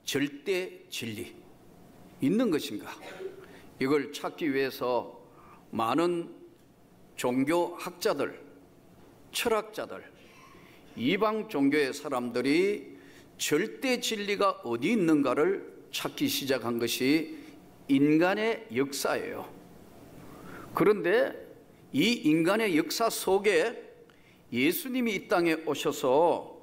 절대 진리 있는 것인가? 이걸 찾기 위해서 많은 종교학자들, 철학자들, 이방 종교의 사람들이 절대 진리가 어디 있는가를 찾기 시작한 것이 인간의 역사예요. 그런데 이 인간의 역사 속에 예수님이 이 땅에 오셔서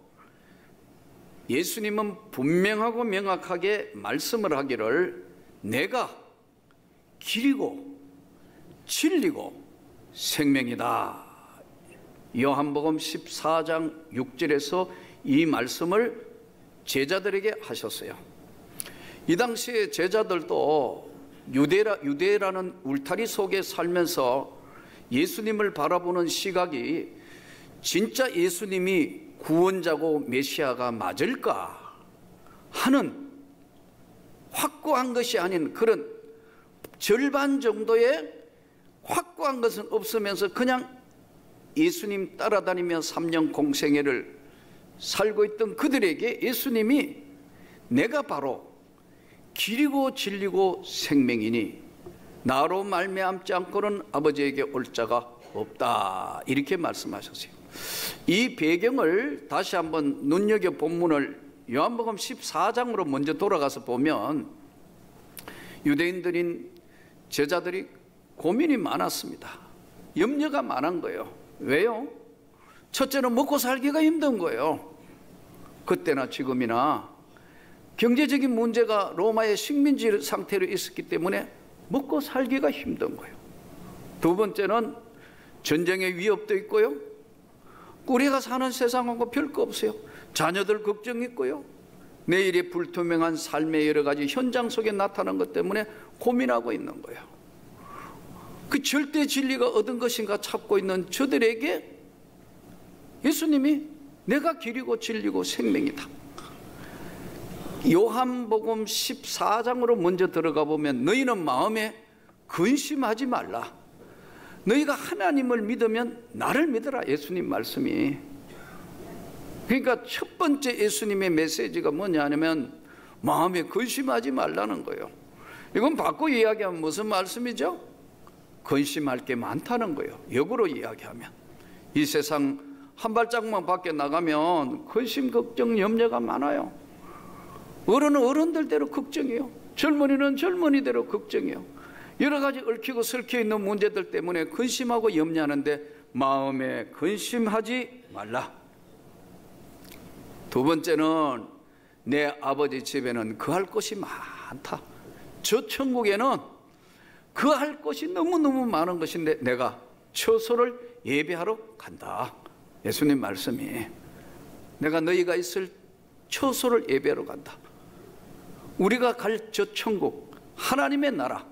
예수님은 분명하고 명확하게 말씀을 하기를 내가 길이고 진리고 생명이다. 요한복음 14장 6절에서 이 말씀을 제자들에게 하셨어요. 이 당시에 제자들도 유대라는 울타리 속에 살면서 예수님을 바라보는 시각이 진짜 예수님이 구원자고 메시아가 맞을까 하는 확고한 것이 아닌 그런 절반 정도의 확고한 것은 없으면서 그냥 예수님 따라다니며 3년 공생애를 살고 있던 그들에게 예수님이 내가 바로 길이고 진리고 생명이니 나로 말미암지 않고는 아버지에게 올 자가 없다 이렇게 말씀하셨어요. 이 배경을 다시 한번 눈여겨 본문을 요한복음 14장으로 먼저 돌아가서 보면 유대인들인 제자들이 고민이 많았습니다. 염려가 많은 거예요. 왜요? 첫째는 먹고 살기가 힘든 거예요. 그때나 지금이나 경제적인 문제가 로마의 식민지 상태로 있었기 때문에 먹고 살기가 힘든 거예요. 두 번째는 전쟁의 위협도 있고요. 우리가 사는 세상하고 별거 없어요. 자녀들 걱정이 있고요. 내일의 불투명한 삶의 여러 가지 현장 속에 나타난 것 때문에 고민하고 있는 거예요. 그 절대 진리가 얻은 것인가 찾고 있는 저들에게 예수님이 내가 길이고 진리고 생명이다. 요한복음 14장으로 먼저 들어가 보면 너희는 마음에 근심하지 말라. 너희가 하나님을 믿으면 나를 믿어라. 예수님 말씀이. 그러니까 첫 번째 예수님의 메시지가 뭐냐면 마음에 근심하지 말라는 거예요. 이건 바꿔 이야기하면 무슨 말씀이죠? 근심할 게 많다는 거예요. 역으로 이야기하면 이 세상 한 발짝만 밖에 나가면 근심, 걱정, 염려가 많아요. 어른은 어른들대로 걱정이에요. 젊은이는 젊은이대로 걱정이에요. 여러 가지 얽히고 설켜 있는 문제들 때문에 근심하고 염려하는데 마음에 근심하지 말라. 두 번째는 내 아버지 집에는 거할 곳이 많다. 저 천국에는 거할 곳이 너무너무 많은 것인데 내가 처소를 예배하러 간다. 예수님 말씀이 내가 너희가 있을 처소를 예배하러 간다. 우리가 갈 저 천국 하나님의 나라,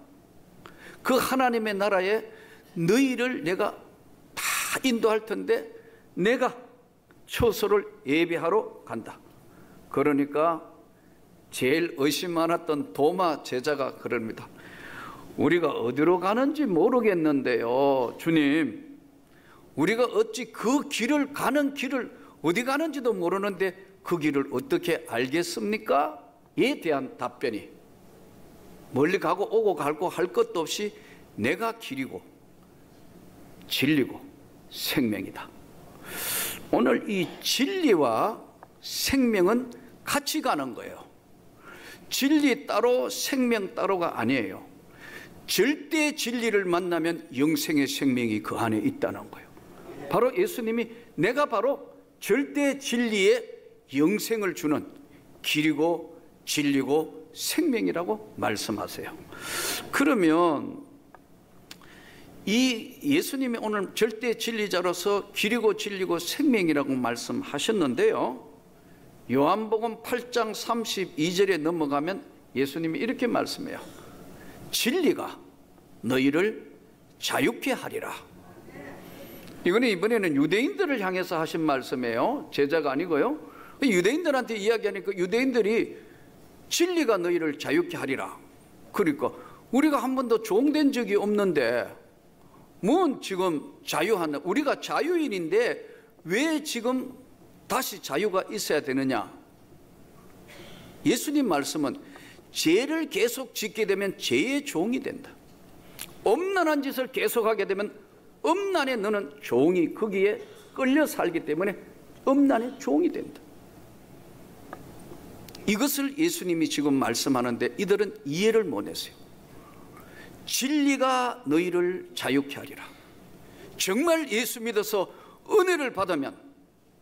그 하나님의 나라에 너희를 내가 다 인도할 텐데 내가 처소를 예배하러 간다. 그러니까 제일 의심 많았던 도마 제자가 그럽니다. 우리가 어디로 가는지 모르겠는데요, 주님, 우리가 어찌 그 길을 가는 길을 어디 가는지도 모르는데 그 길을 어떻게 알겠습니까? 에 대한 답변이 멀리 가고 오고 갈고 할 것도 없이 내가 길이고 진리고 생명이다. 오늘 이 진리와 생명은 같이 가는 거예요. 진리 따로 생명 따로가 아니에요. 절대 진리를 만나면 영생의 생명이 그 안에 있다는 거예요. 바로 예수님이 내가 바로 절대 진리의 영생을 주는 길이고 진리고 생명이라고 말씀하세요. 그러면 이 예수님이 오늘 절대 진리자로서 길이고 진리고 생명이라고 말씀하셨는데요, 요한복음 8장 32절에 넘어가면 예수님이 이렇게 말씀해요. 진리가 너희를 자유케 하리라. 이거는 이번에는 유대인들을 향해서 하신 말씀이에요. 제자가 아니고요. 유대인들한테 이야기하니까 유대인들이 진리가 너희를 자유케 하리라. 그러니까 우리가 한 번도 종된 적이 없는데 뭔 지금 자유한다. 우리가 자유인인데 왜 지금 다시 자유가 있어야 되느냐. 예수님 말씀은 죄를 계속 짓게 되면 죄의 종이 된다. 엄란한 짓을 계속하게 되면 엄란에 너는 종이 거기에 끌려 살기 때문에 엄란의 종이 된다. 이것을 예수님이 지금 말씀하는데 이들은 이해를 못했어요. 진리가 너희를 자유케 하리라. 정말 예수 믿어서 은혜를 받으면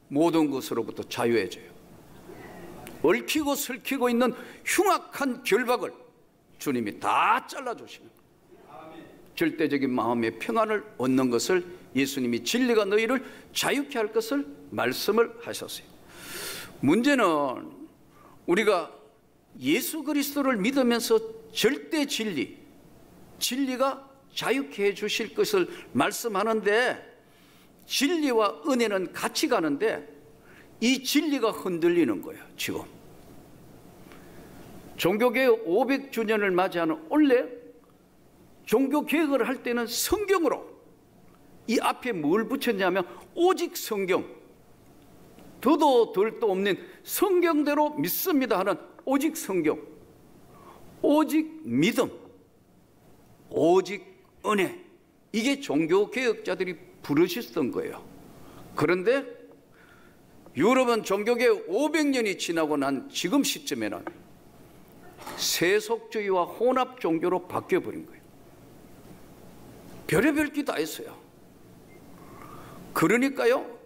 모든 것으로부터 자유해져요. 얽히고 설키고 있는 흉악한 결박을 주님이 다 잘라주시는 거예요. 절대적인 마음의 평안을 얻는 것을 예수님이 진리가 너희를 자유케 할 것을 말씀을 하셨어요. 문제는 우리가 예수 그리스도를 믿으면서 절대 진리가 자유케 해 주실 것을 말씀하는데 진리와 은혜는 같이 가는데 이 진리가 흔들리는 거예요. 지금 종교개혁 500주년을 맞이하는 원래 종교개혁을 할 때는 성경으로 이 앞에 뭘 붙였냐면 오직 성경, 더도 덜도 없는 성경대로 믿습니다 하는 오직 성경, 오직 믿음, 오직 은혜, 이게 종교개혁자들이 부르셨던 거예요. 그런데 유럽은 종교개혁 500년이 지나고 난 지금 시점에는 세속주의와 혼합 종교로 바뀌어버린 거예요. 별의별 게 다 했어요. 그러니까요,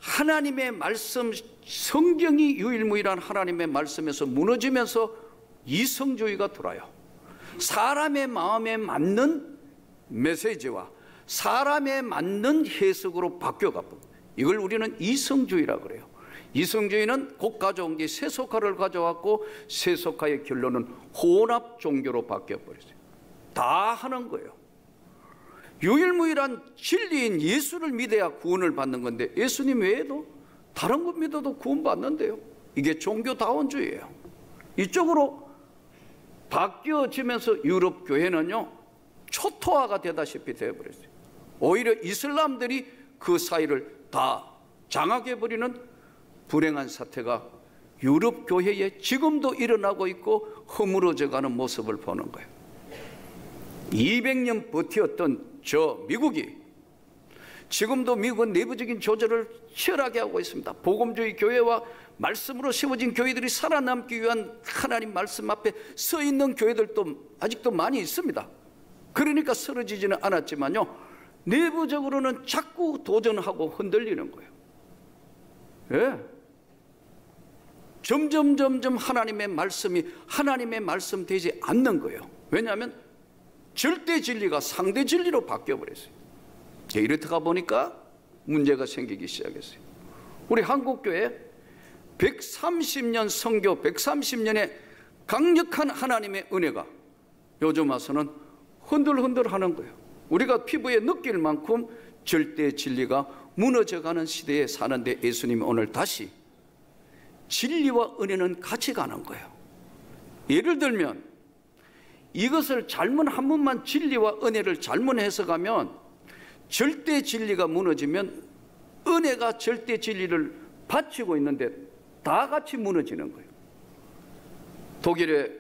하나님의 말씀, 성경이 유일무이한 하나님의 말씀에서 무너지면서 이성주의가 돌아요. 사람의 마음에 맞는 메시지와 사람에 맞는 해석으로 바뀌어가고, 이걸 우리는 이성주의라고 그래요. 이성주의는 곧 가져온 게 세속화를 가져왔고, 세속화의 결론은 혼합 종교로 바뀌어버렸어요. 다 하는 거예요. 유일무이한 진리인 예수를 믿어야 구원을 받는 건데 예수님 외에도 다른 것 믿어도 구원받는데요. 이게 종교다원주의예요. 이쪽으로 바뀌어지면서 유럽 교회는요, 초토화가 되다시피 되어버렸어요. 오히려 이슬람들이 그 사이를 다 장악해버리는 불행한 사태가 유럽 교회에 지금도 일어나고 있고 허물어져가는 모습을 보는 거예요. 200년 버티었던 저 미국이 지금도 미국은 내부적인 조절을 치열하게 하고 있습니다. 복음주의 교회와 말씀으로 세워진 교회들이 살아남기 위한 하나님 말씀 앞에 서 있는 교회들도 아직도 많이 있습니다. 그러니까 쓰러지지는 않았지만요, 내부적으로는 자꾸 도전하고 흔들리는 거예요. 예. 점점 하나님의 말씀이 하나님의 말씀 되지 않는 거예요. 왜냐하면 절대 진리가 상대 진리로 바뀌어버렸어요. 이렇다가 보니까 문제가 생기기 시작했어요. 우리 한국교회 130년 선교, 130년의 강력한 하나님의 은혜가 요즘 와서는 흔들흔들 하는 거예요. 우리가 피부에 느낄 만큼 절대 진리가 무너져가는 시대에 사는데 예수님이 오늘 다시 진리와 은혜는 같이 가는 거예요. 예를 들면 이것을 잘못 한 번만 진리와 은혜를 잘못 해석하면 절대 진리가 무너지면 은혜가 절대 진리를 바치고 있는데 다 같이 무너지는 거예요. 독일에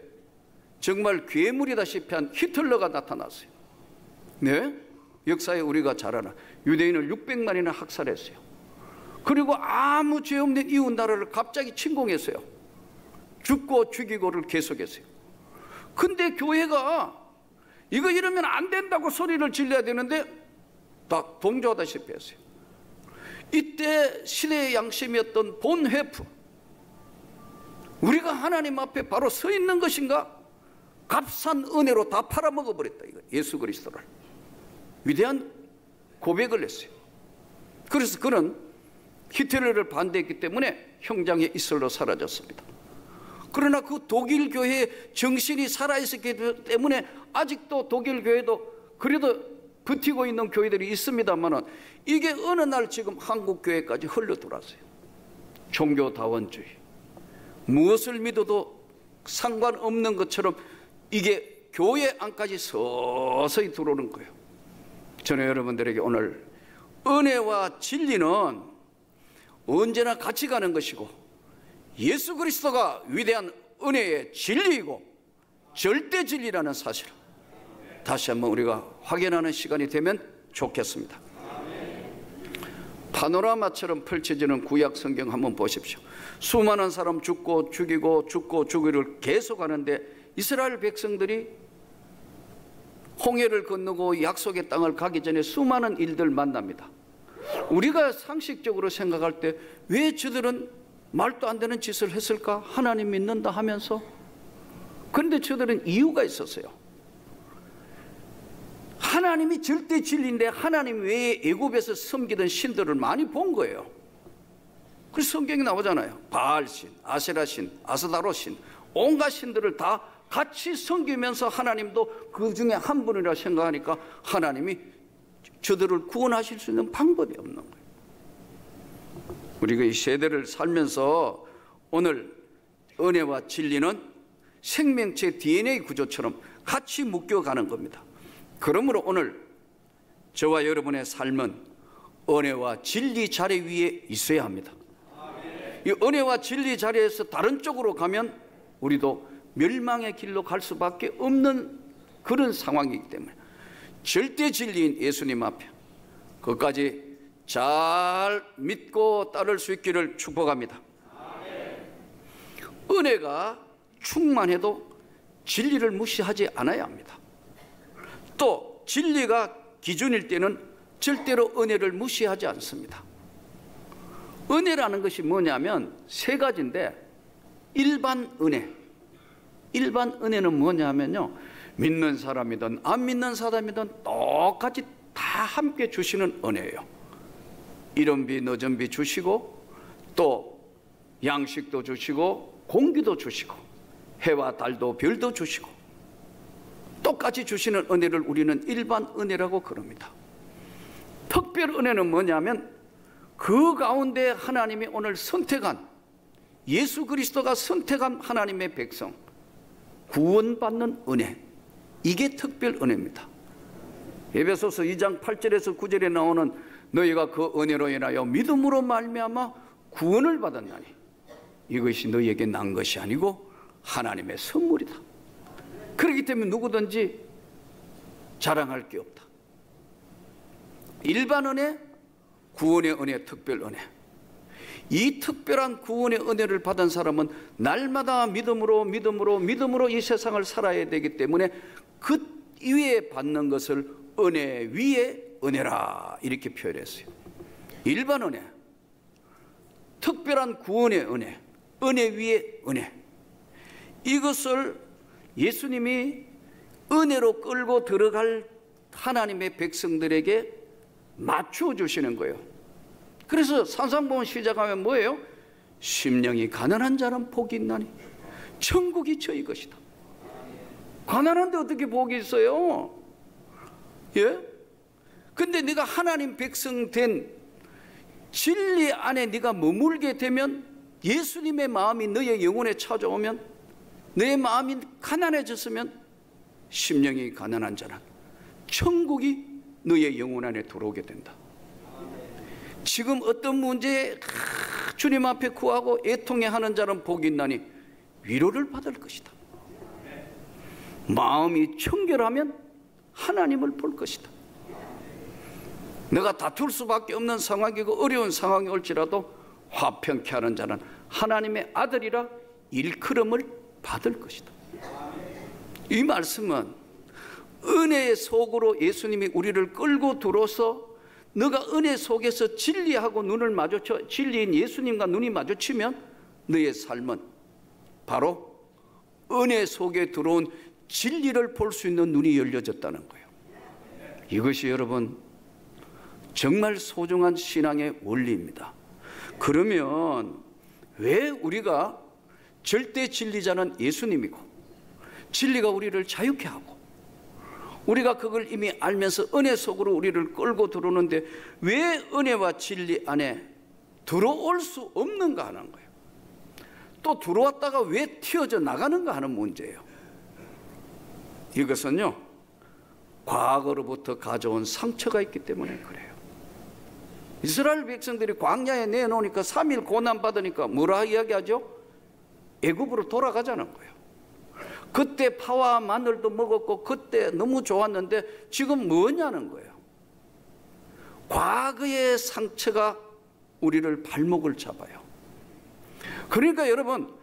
정말 괴물이다시피 한 히틀러가 나타났어요. 네? 역사에 우리가 잘 알아. 유대인을 600만이나 학살했어요. 그리고 아무 죄 없는 이웃 나라를 갑자기 침공했어요. 죽고 죽이고를 계속했어요. 근데 교회가 이거 이러면 안 된다고 소리를 질러야 되는데 다 동조하다시피 했어요. 이때 시대의 양심이었던 본회프, 우리가 하나님 앞에 바로 서 있는 것인가? 값싼 은혜로 다 팔아먹어버렸다. 이거 예수 그리스도를. 위대한 고백을 했어요. 그래서 그는 히틀러를 반대했기 때문에 형장의 이슬로 사라졌습니다. 그러나 그 독일 교회의 정신이 살아있었기 때문에 아직도 독일 교회도 그래도 버티고 있는 교회들이 있습니다만 이게 어느 날 지금 한국 교회까지 흘러들어왔어요. 종교다원주의, 무엇을 믿어도 상관없는 것처럼 이게 교회 안까지 서서히 들어오는 거예요. 저는 여러분들에게 오늘 은혜와 진리는 언제나 같이 가는 것이고 예수 그리스도가 위대한 은혜의 진리이고 절대 진리라는 사실을 다시 한번 우리가 확인하는 시간이 되면 좋겠습니다. 파노라마처럼 펼쳐지는 구약 성경 한번 보십시오. 수많은 사람 죽고 죽이고 죽고 죽이를 계속하는데 이스라엘 백성들이 홍해를 건너고 약속의 땅을 가기 전에 수많은 일들 만납니다. 우리가 상식적으로 생각할 때 왜 저들은 말도 안 되는 짓을 했을까? 하나님 믿는다 하면서. 그런데 저들은 이유가 있었어요. 하나님이 절대 진리인데 하나님 외에 애굽에서 섬기던 신들을 많이 본 거예요. 그래서 성경에 나오잖아요. 바알신, 아세라신, 아스다로신, 온갖 신들을 다 같이 섬기면서 하나님도 그 중에 한 분이라 생각하니까 하나님이 저들을 구원하실 수 있는 방법이 없는 거예요. 우리가 이 세대를 살면서 오늘 은혜와 진리는 생명체 DNA 구조처럼 같이 묶여가는 겁니다. 그러므로 오늘 저와 여러분의 삶은 은혜와 진리 자리 위에 있어야 합니다. 이 은혜와 진리 자리에서 다른 쪽으로 가면 우리도 멸망의 길로 갈 수밖에 없는 그런 상황이기 때문에 절대 진리인 예수님 앞에 그것까지 잘 믿고 따를 수 있기를 축복합니다. 은혜가 충만해도 진리를 무시하지 않아야 합니다. 또 진리가 기준일 때는 절대로 은혜를 무시하지 않습니다. 은혜라는 것이 뭐냐면 세 가지인데, 일반 은혜. 일반 은혜는 뭐냐면요, 믿는 사람이든 안 믿는 사람이든 똑같이 다 함께 주시는 은혜예요. 이른 비 늦은 비 주시고, 또 양식도 주시고 공기도 주시고 해와 달도 별도 주시고 똑같이 주시는 은혜를 우리는 일반 은혜라고 그럽니다. 특별 은혜는 뭐냐면 그 가운데 하나님이 오늘 선택한, 예수 그리스도가 선택한 하나님의 백성 구원받는 은혜, 이게 특별 은혜입니다. 에베소서 2장 8절에서 9절에 나오는 너희가 그 은혜로 인하여 믿음으로 말미암아 구원을 받았나니 이것이 너희에게 난 것이 아니고 하나님의 선물이다. 그렇기 때문에 누구든지 자랑할 게 없다. 일반 은혜, 구원의 은혜, 특별 은혜. 이 특별한 구원의 은혜를 받은 사람은 날마다 믿음으로 이 세상을 살아야 되기 때문에 그 위에 받는 것을 은혜 위에 은혜라 이렇게 표현했어요. 일반 은혜, 특별한 구원의 은혜, 은혜 위에 은혜. 이것을 예수님이 은혜로 끌고 들어갈 하나님의 백성들에게 맞추어 주시는 거예요. 그래서 산상보험 시작하면 뭐예요? 심령이 가난한 자는 복이 있나니 천국이 저희 것이다. 가난한데 어떻게 복이 있어요? 예? 근데 네가 하나님 백성 된 진리 안에 네가 머물게 되면, 예수님의 마음이 너의 영혼에 찾아오면, 너의 마음이 가난해졌으면 심령이 가난한 자는 천국이 너의 영혼 안에 들어오게 된다. 지금 어떤 문제에 주님 앞에 구하고 애통해하는 자는 복이 있나니 위로를 받을 것이다. 마음이 청결하면 하나님을 볼 것이다. 내가 다툴 수밖에 없는 상황이고 어려운 상황이 올지라도 화평케 하는 자는 하나님의 아들이라 일컬음을 받을 것이다. 이 말씀은 은혜의 속으로 예수님이 우리를 끌고 들어서 너가 은혜 속에서 진리하고 눈을 마주쳐, 진리인 예수님과 눈이 마주치면 너의 삶은 바로 은혜 속에 들어온 진리를 볼 수 있는 눈이 열려졌다는 거예요. 이것이 여러분 정말 소중한 신앙의 원리입니다. 그러면 왜 우리가 절대 진리자는 예수님이고 진리가 우리를 자유케 하고 우리가 그걸 이미 알면서 은혜 속으로 우리를 끌고 들어오는데 왜 은혜와 진리 안에 들어올 수 없는가 하는 거예요. 또 들어왔다가 왜 튀어져 나가는가 하는 문제예요. 이것은요, 과거로부터 가져온 상처가 있기 때문에 그래요. 이스라엘 백성들이 광야에 내놓으니까 3일 고난받으니까 뭐라 이야기하죠? 애굽으로 돌아가자는 거예요. 그때 파와 마늘도 먹었고 그때 너무 좋았는데 지금 뭐냐는 거예요. 과거의 상처가 우리를 발목을 잡아요. 그러니까 여러분,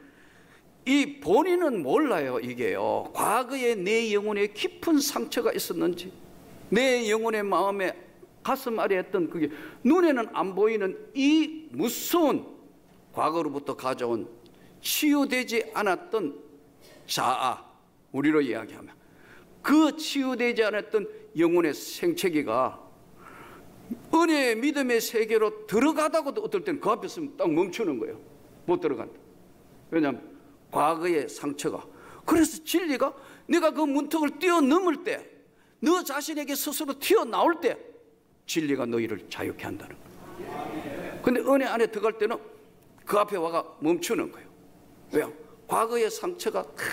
이 본인은 몰라요. 이게요, 과거에 내 영혼에 깊은 상처가 있었는지, 내 영혼의 마음에 가슴 아래 했던 그게 눈에는 안 보이는 이 무서운 과거로부터 가져온 치유되지 않았던 자아, 우리로 이야기하면 그 치유되지 않았던 영혼의 생채기가 은혜의 믿음의 세계로 들어가다가도 어떨 때는 그 앞에 있으면 딱 멈추는 거예요. 못 들어간다. 왜냐하면 과거의 상처가. 그래서 진리가 네가 그 문턱을 뛰어넘을 때, 너 자신에게 스스로 튀어나올 때 진리가 너희를 자유케 한다는 거예요. 근데 은혜 안에 들어갈 때는 그 앞에 와가 멈추는 거예요. 왜요? 과거의 상처가 다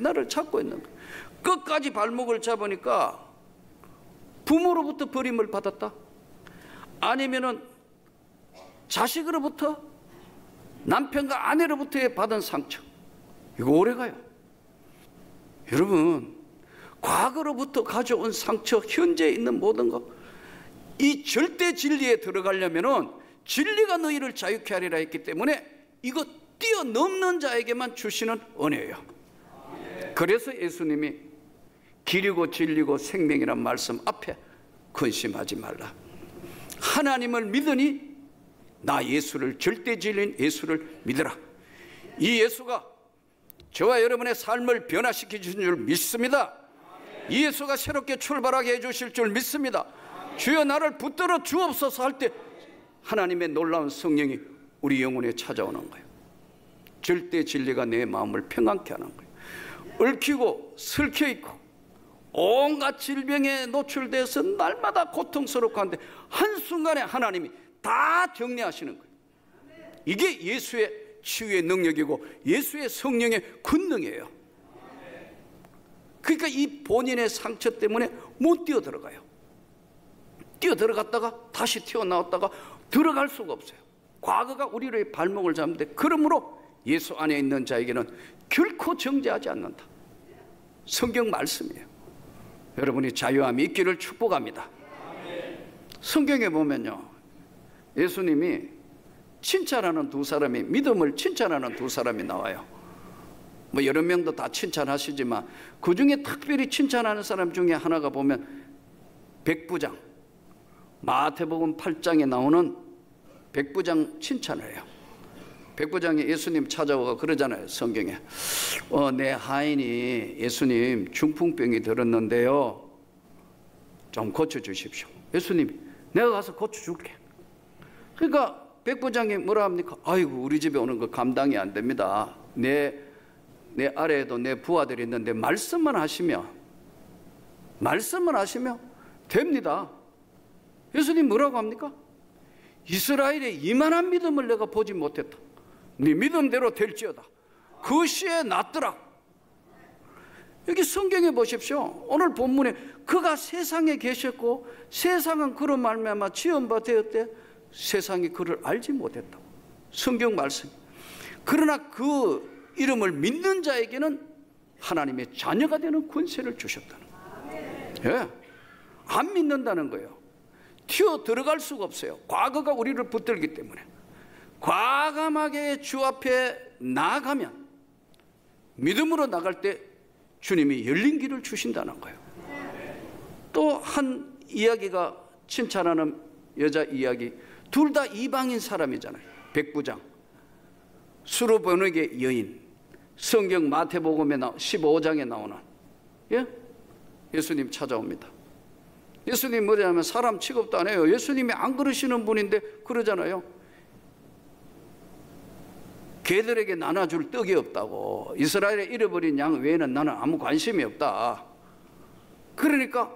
나를 잡고 있는 거예요. 끝까지 발목을 잡으니까 부모로부터 버림을 받았다, 아니면은 자식으로부터, 남편과 아내로부터 받은 상처, 이거 오래가요. 여러분, 과거로부터 가져온 상처, 현재 있는 모든 것, 이 절대 진리에 들어가려면은 진리가 너희를 자유케 하리라 했기 때문에 이거 뛰어넘는 자에게만 주시는 은혜예요. 그래서 예수님이 길이고 진리고 생명이란 말씀 앞에 근심하지 말라. 하나님을 믿으니 나 예수를, 절대 진리인 예수를 믿으라. 이 예수가 저와 여러분의 삶을 변화시켜 주신 줄 믿습니다. 이 예수가 새롭게 출발하게 해주실 줄 믿습니다. 주여 나를 붙들어 주옵소서 할 때 하나님의 놀라운 성령이 우리 영혼에 찾아오는 거예요. 절대 진리가 내 마음을 평안케 하는 거예요. 얽히고 설켜있고 온갖 질병에 노출돼서 날마다 고통스럽고 한데 한순간에 하나님이 다 정리하시는 거예요. 이게 예수의 치유의 능력이고 예수의 성령의 권능이에요. 그러니까 이 본인의 상처 때문에 못 뛰어들어가요. 뛰어들어갔다가 다시 튀어나왔다가 들어갈 수가 없어요. 과거가 우리의 발목을 잡는데, 그러므로 예수 안에 있는 자에게는 결코 정죄하지 않는다. 성경 말씀이에요. 여러분이 자유함이 있기를 축복합니다. 성경에 보면요, 예수님이 칭찬하는 두 사람이, 믿음을 칭찬하는 두 사람이 나와요. 뭐 여러 명도 다 칭찬하시지만 그 중에 특별히 칭찬하는 사람 중에 하나가 보면 백부장, 마태복음 8장에 나오는 백부장 칭찬을 해요. 백부장이 예수님 찾아오고 그러잖아요, 성경에. 내 하인이 예수님 중풍병이 들었는데요, 좀 고쳐주십시오. 예수님이 내가 가서 고쳐줄게. 그러니까 백부장이 뭐라 합니까? 아이고, 우리 집에 오는 거 감당이 안 됩니다. 내 아래에도 내 부하들이 있는데 말씀만 하시면 됩니다. 예수님 뭐라고 합니까? 이스라엘의 이만한 믿음을 내가 보지 못했다. 네 믿음대로 될지어다. 그 시에 낫더라. 여기 성경에 보십시오. 오늘 본문에 그가 세상에 계셨고 세상은 그로 말미암아 지음바 되었대. 세상이 그를 알지 못했다고. 성경 말씀. 그러나 그 이름을 믿는 자에게는 하나님의 자녀가 되는 권세를 주셨다는 거예요. 예. 안 믿는다는 거예요. 튀어 들어갈 수가 없어요. 과거가 우리를 붙들기 때문에. 과감하게 주 앞에 나아가면, 믿음으로 나갈 때 주님이 열린 길을 주신다는 거예요. 또 한 이야기가, 칭찬하는 여자 이야기, 둘 다 이방인 사람이잖아요. 백부장, 수르보닉의 여인, 성경 마태복음에 15장에 나오는, 예? 예수님 찾아옵니다. 예수님 뭐냐면 사람 취급도 안 해요. 예수님이 안 그러시는 분인데 그러잖아요. 개들에게 나눠줄 떡이 없다고. 이스라엘에 잃어버린 양 외에는 나는 아무 관심이 없다. 그러니까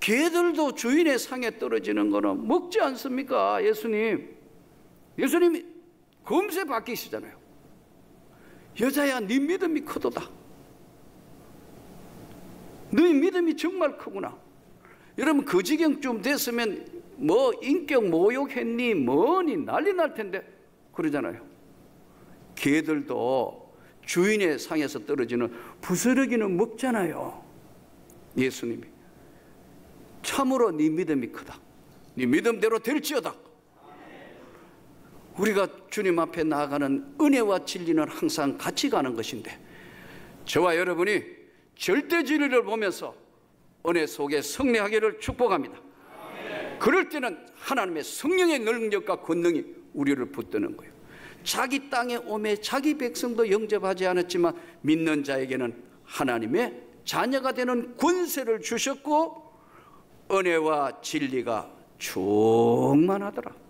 개들도 주인의 상에 떨어지는 거는 먹지 않습니까? 예수님이 금세 바뀌시잖아요. 여자야, 네 믿음이 크도다. 너희 믿음이 정말 크구나. 여러분, 그 지경쯤 됐으면 뭐 인격 모욕했니 뭐니 난리 날 텐데 그러잖아요. 개들도 주인의 상에서 떨어지는 부스러기는 먹잖아요. 예수님이 참으로 네 믿음이 크다. 네 믿음대로 될지어다. 우리가 주님 앞에 나아가는 은혜와 진리는 항상 같이 가는 것인데, 저와 여러분이 절대 진리를 보면서 은혜 속에 승리하기를 축복합니다. 그럴 때는 하나님의 성령의 능력과 권능이 우리를 붙드는 거예요. 자기 땅에 오매 자기 백성도 영접하지 않았지만 믿는 자에게는 하나님의 자녀가 되는 권세를 주셨고 은혜와 진리가 충만하더라.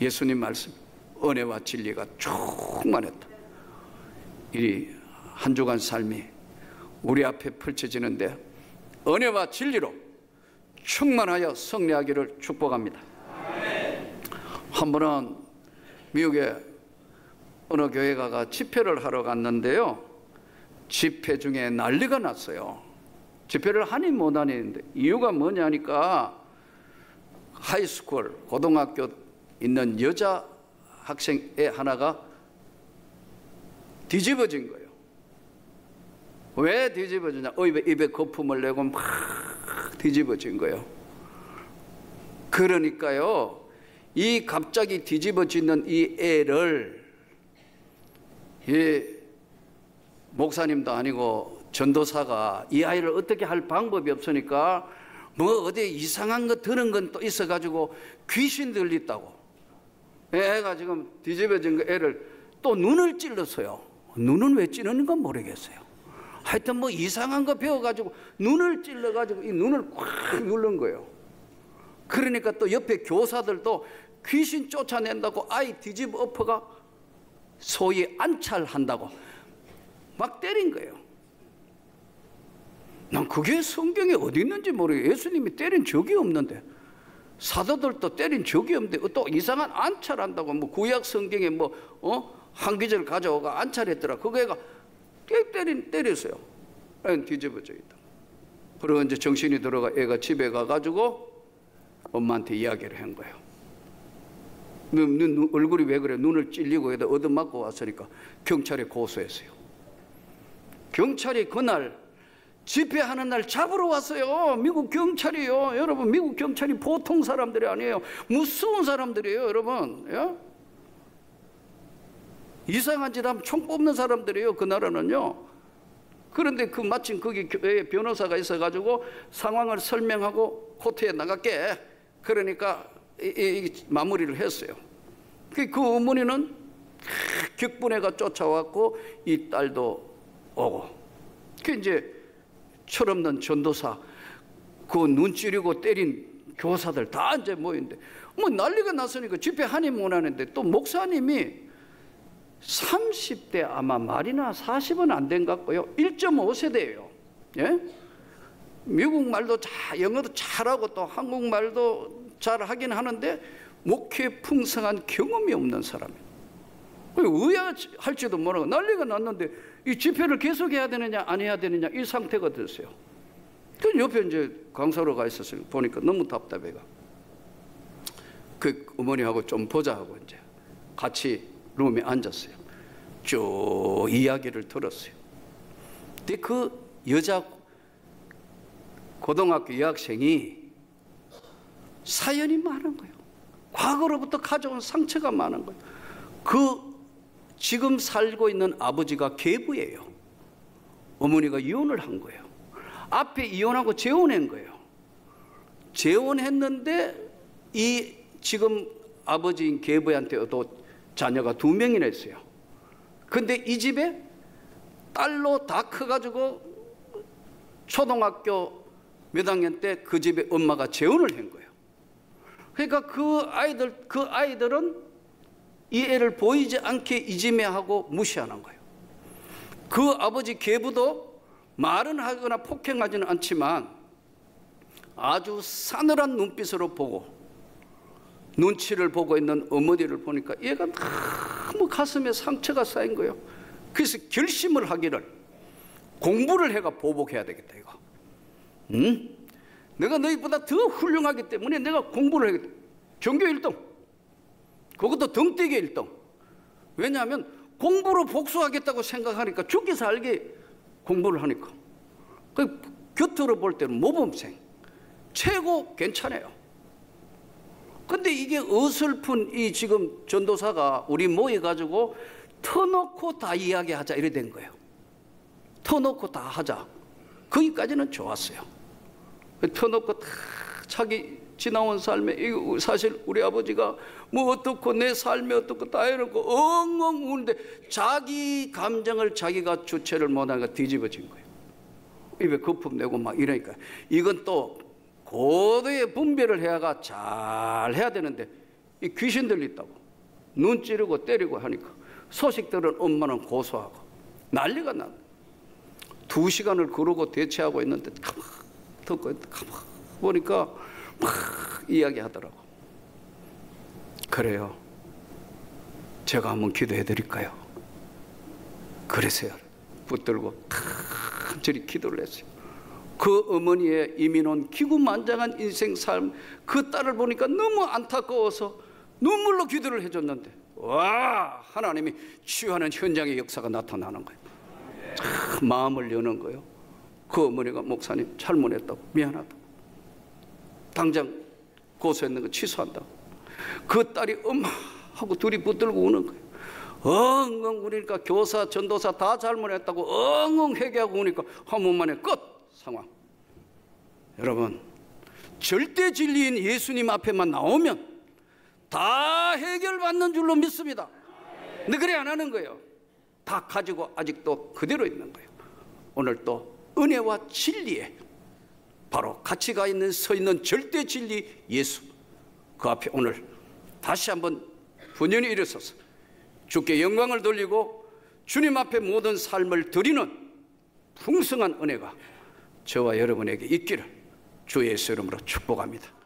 예수님 말씀, 은혜와 진리가 충만했다. 이 한 주간 삶이 우리 앞에 펼쳐지는데 은혜와 진리로 충만하여 승리하기를 축복합니다. 한 번은 미국에 어느 교회 가가 집회를 하러 갔는데요, 집회 중에 난리가 났어요. 집회를 하니 못 하는데 이유가 뭐냐니까 하이스쿨 고등학교 있는 여자 학생 애 하나가 뒤집어진 거예요. 왜 뒤집어지냐? 입에 거품을 내고 막 뒤집어진 거예요. 그러니까요, 이 갑자기 뒤집어지는 이 애를 이 목사님도 아니고 전도사가 이 아이를 어떻게 할 방법이 없으니까 뭐 어디 이상한 거 들은 건 또 있어가지고 귀신 들렸다고 애가 지금 뒤집어진 거 애를 또 눈을 찔렀어요. 눈은 왜 찌르는 건 모르겠어요. 하여튼 뭐 이상한 거 배워가지고 눈을 찔러가지고 이 눈을 꽉 누른 거예요. 그러니까 또 옆에 교사들도 귀신 쫓아낸다고 아이 뒤집어 엎어가 소위 안찰한다고 막 때린 거예요. 난 그게 성경에 어디 있는지 모르겠어요. 예수님이 때린 적이 없는데, 사도들도 때린 적이 없는데 또 이상한 안찰한다고 뭐 구약 성경에 한 귀절 가져오가 안찰했더라. 그거 애가 때렸어요. 애는 뒤집어져 있다. 그리고 이제 정신이 들어가 애가 집에 가가지고 엄마한테 이야기를 한 거예요. 너 얼굴이 왜 그래? 눈을 찔리고 여기다 얻어맞고 왔으니까 경찰에 고소했어요. 경찰이 그날 집회하는 날 잡으러 왔어요. 미국 경찰이요. 여러분, 미국 경찰이 보통 사람들이 아니에요. 무서운 사람들이에요, 여러분. 예? 이상한 짓 하면 총 뽑는 사람들이에요, 그 나라는요. 그런데 마침 거기 교회에 변호사가 있어가지고 상황을 설명하고 코트에 나갈게. 그러니까 마무리를 했어요. 그 어머니는 격분해가 쫓아왔고 이 딸도 오고. 그 이제 철없는 전도사, 그 눈 찌르고 때린 교사들 다 이제 모였는데 뭐 난리가 났으니까 집회 한이 못 하는데 또 목사님이 30대 아마 말이나 40은 안 된 것 같고요. 1.5세대예요. 예? 미국 말도 영어도 잘하고 또 한국말도 잘 하긴 하는데 목회 풍성한 경험이 없는 사람이에요. 의아할지도 모르고 난리가 났는데 이 집회를 계속해야 되느냐 안 해야 되느냐 이 상태가 됐어요. 그 옆에 이제 강사로 가 있었어요. 보니까 너무 답답해가 그 어머니하고 좀 보자 하고 이제 같이 룸에 앉았어요. 쭉 이야기를 들었어요. 근데 그 여자 고등학교 여학생이 사연이 많은 거예요. 과거로부터 가져온 상처가 많은 거예요. 그 지금 살고 있는 아버지가 계부예요. 어머니가 이혼을 한 거예요. 앞에 이혼하고 재혼한 거예요. 재혼했는데 이 지금 아버지인 계부한테도 자녀가 2명이나 있어요. 근데 이 집에 딸로 다 커가지고 초등학교 몇 학년 때 그 집에 엄마가 재혼을 한 거예요. 그러니까 그 아이들은 이 애를 보이지 않게 이지매하고 무시하는 거예요. 그 아버지 계부도 말은 하거나 폭행하지는 않지만 아주 싸늘한 눈빛으로 보고 눈치를 보고 있는 어머니를 보니까 얘가 너무 가슴에 상처가 쌓인 거예요. 그래서 결심을 하기를 공부를 해가 보복해야 되겠다 이거. 응? 내가 너희보다 더 훌륭하기 때문에 내가 공부를 하겠다. 전교 1등. 그것도 덩떼기 1등. 왜냐하면 공부로 복수하겠다고 생각하니까 죽기 살기 공부를 하니까. 그 곁으로 볼 때는 모범생 최고 괜찮아요. 근데 이게 어설픈 이 지금 전도사가 우리 모여가지고 터놓고 다 이야기하자 이래 된 거예요. 터놓고 다 하자. 거기까지는 좋았어요. 터놓고 다 자기 지나온 삶에 이거 사실 우리 아버지가 뭐 어떻고 내 삶이 어떻고 다 해놓고 엉엉 우는데 자기 감정을 자기가 주체를 못하니까 뒤집어진 거예요. 입에 거품 내고 막 이러니까 이건 또 고도의 분별을 해야가 잘 해야 되는데 이 귀신 들렸다고 눈 찌르고 때리고 하니까 소식 들은 엄마는 고소하고 난리가 나. 2시간을 그러고 대체하고 있는데 가만 듣고 가만 보니까 막 이야기하더라고. 그래요. 제가 한번 기도해 드릴까요? 그래서요. 붙들고 간절히 기도를 했어요. 그 어머니의 이미 온 기구만장한 인생 삶, 그 딸을 보니까 너무 안타까워서 눈물로 기도를 해줬는데 와, 하나님이 치유하는 현장의 역사가 나타나는 거예요. 참 마음을 여는 거예요. 그 어머니가 목사님 잘못했다고, 미안하다고, 당장 고소했는 거 취소한다고. 그 딸이 엄마 하고 둘이 붙들고 우는 거예요. 엉엉 우니까 교사 전도사 다 잘못했다고 엉엉 회개하고 우니까 한 번만에 끝 상황. 여러분, 절대 진리인 예수님 앞에만 나오면 다 해결받는 줄로 믿습니다. 근데 그래 안 하는 거예요. 다 가지고 아직도 그대로 있는 거예요. 오늘 또 은혜와 진리에 바로 같이 서 있는 절대 진리 예수, 그 앞에 오늘 다시 한번 분연히 일어서서 주께 영광을 돌리고 주님 앞에 모든 삶을 드리는 풍성한 은혜가 저와 여러분에게 있기를 주 예수 이름으로 축복합니다.